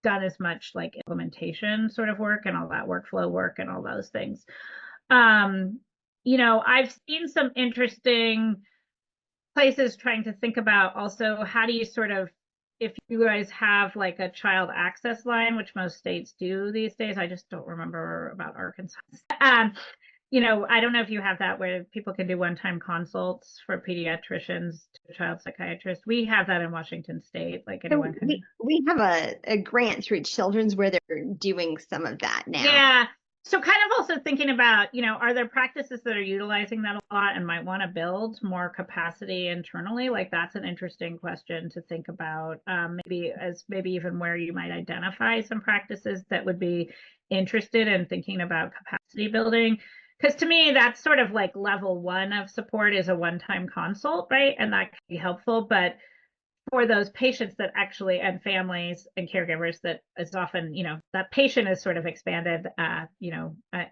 done as much like implementation sort of work and all that workflow work and all those things. You know, I've seen some interesting places trying to think about also how do you sort of, if you guys have like a child access line, which most states do these days, I just don't remember about Arkansas. you know, I don't know if you have that where people can do one-time consults for pediatricians to child psychiatrists. We have that in Washington State, like So anyone can. we have a grant through Children's where they're doing some of that now. Yeah. So kind of also thinking about, you know, are there practices that are utilizing that a lot and might want to build more capacity internally? Like that's an interesting question to think about. Maybe even where you might identify some practices that would be interested in thinking about capacity building. Because to me, that's sort of like level one of support is a one-time consult, right? And that can be helpful, but for those patients that actually and families and caregivers that is often, you know, that patient is sort of expanded,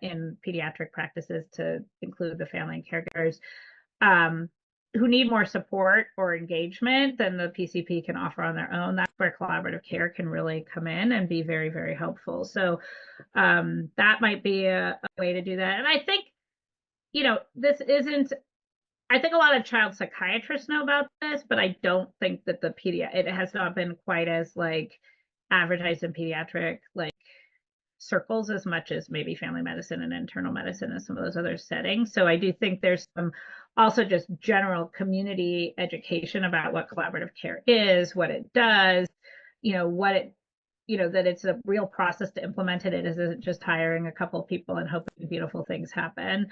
in pediatric practices to include the family and caregivers who need more support or engagement than the PCP can offer on their own. That's where collaborative care can really come in and be very, very helpful. So that might be a way to do that. And I think, you know, I think a lot of child psychiatrists know about this, but I don't think that it has not been quite as like advertised in pediatric like circles as much as maybe family medicine and internal medicine and some of those other settings. So I do think there's some also just general community education about what collaborative care is, what it does, you know, that it's a real process to implement it. It isn't just hiring a couple of people and hoping beautiful things happen.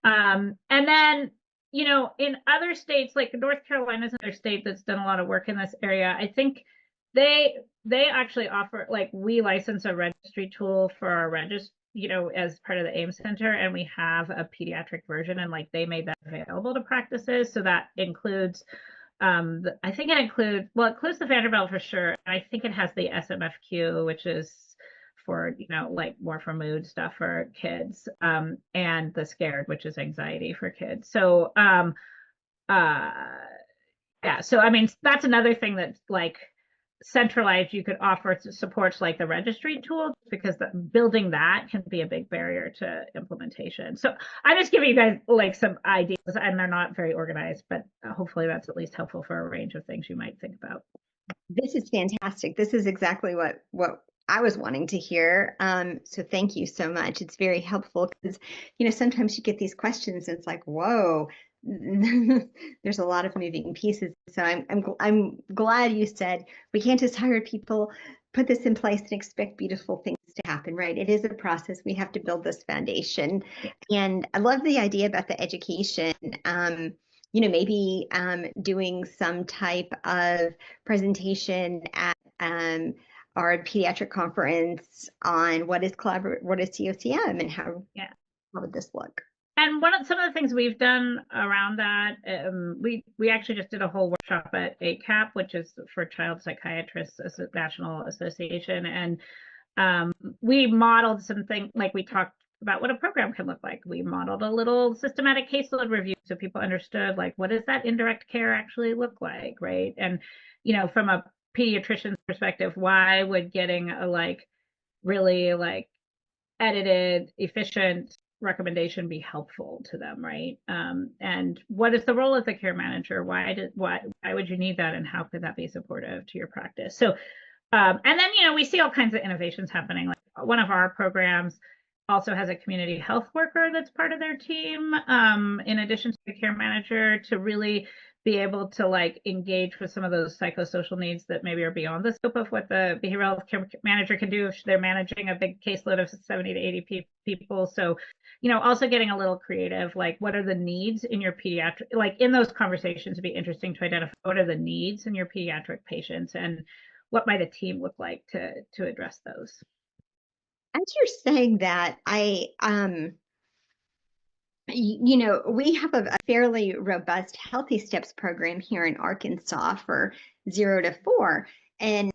And then, you know, in other states, like North Carolina is another state that's done a lot of work in this area. I think they actually offer, like, we license a registry tool for our you know, as part of the AIM Center, and we have a pediatric version, and like they made that available to practices. So that includes I think it includes the Vanderbilt for sure. I think it has the SMFQ, which is for, you know, like more for mood stuff for kids, and the SCARED, which is anxiety for kids. So yeah, so I mean that's another thing that's like centralized you could offer supports like the registry tool, because building that can be a big barrier to implementation. So I'm just giving you guys like some ideas, and they're not very organized, but hopefully that's at least helpful for a range of things you might think about. This is fantastic. This is exactly what I was wanting to hear. So thank you so much. It's very helpful because, you know, sometimes you get these questions and it's like, whoa, there's a lot of moving pieces. So I'm glad you said we can't just hire people, put this in place and expect beautiful things to happen, right? It is a process. We have to build this foundation. And I love the idea about the education. You know, maybe doing some type of presentation at our pediatric conference on what is CoCM and how would this look? And some of the things we've done around that, we actually just did a whole workshop at ACAP, which is for Child Psychiatrists as a National Association, and we modeled something like we talked about what a program can look like. We modeled a little systematic caseload review so people understood like what does that indirect care actually look like, right? And you know, from a pediatrician's perspective, why would getting a like really like edited, efficient recommendation be helpful to them, right? And what is the role of the care manager? Why would you need that, and how could that be supportive to your practice? So, and then you know we see all kinds of innovations happening. Like one of our programs also has a community health worker that's part of their team, in addition to the care manager, to really be able to like engage with some of those psychosocial needs that maybe are beyond the scope of what the behavioral health care manager can do if they're managing a big caseload of 70 to 80 people. So, you know, also getting a little creative, like what are the needs in your pediatric, like in those conversations, it'd be interesting to identify what are the needs in your pediatric patients and what might a team look like to address those. As you're saying that, you know, we have a fairly robust Healthy Steps program here in Arkansas for 0 to 4 and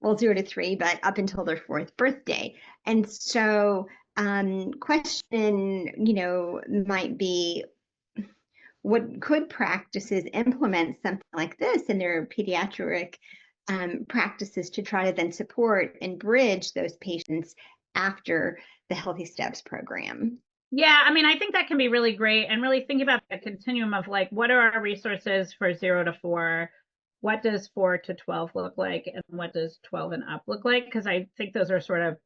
well 0 to 3, but up until their 4th birthday. And so question, you know, might be, what could practices implement something like this in their pediatric practices to try to then support and bridge those patients after the Healthy Steps program? Yeah, I mean, I think that can be really great, and really think about the continuum of like, what are our resources for 0 to 4? What does 4 to 12 look like? And what does 12 and up look like? Because I think those are sort of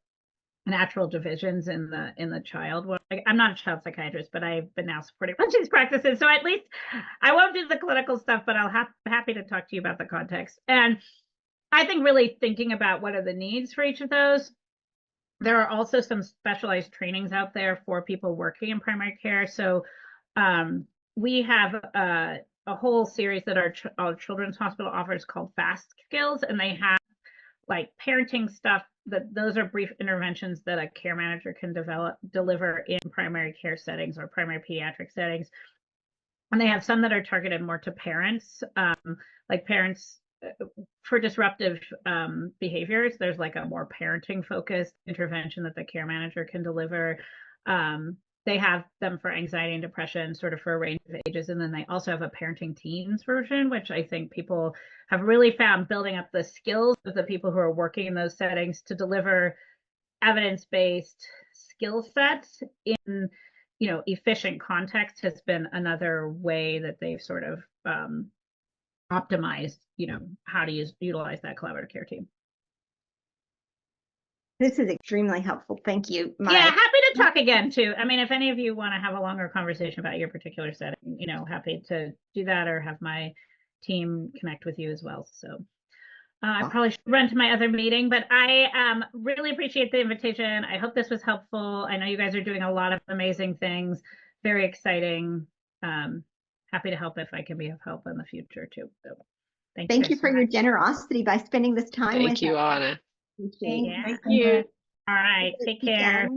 natural divisions in the child. Well, I'm not a child psychiatrist, but I've been now supporting these practices. So at least I won't do the clinical stuff, but I'll happy to talk to you about the context. And I think really thinking about what are the needs for each of those. There are also some specialized trainings out there for people working in primary care. So we have a whole series that our children's hospital offers called Fast Skills, and they have like parenting stuff. That those are brief interventions that a care manager can deliver in primary care settings or primary pediatric settings. And they have some that are targeted more to parents, like parents for disruptive behaviors. There's like a more parenting focused intervention that the care manager can deliver. They have them for anxiety and depression, sort of for a range of ages. And then they also have a parenting teens version, which I think people have really found building up the skills of the people who are working in those settings to deliver evidence-based skill sets in, efficient context has been another way that they've sort of optimized, how to utilize that collaborative care team. This is extremely helpful. Thank you. Yeah, happy to talk again too. I mean, if any of you want to have a longer conversation about your particular setting, happy to do that or have my team connect with you as well. So I probably should run to my other meeting, but I really appreciate the invitation. I hope this was helpful. I know you guys are doing a lot of amazing things. Very exciting. Happy to help if I can be of help in the future too. So thank you for your generosity by spending this time with us. Thank you, Anna. Thank you. All right. Take care.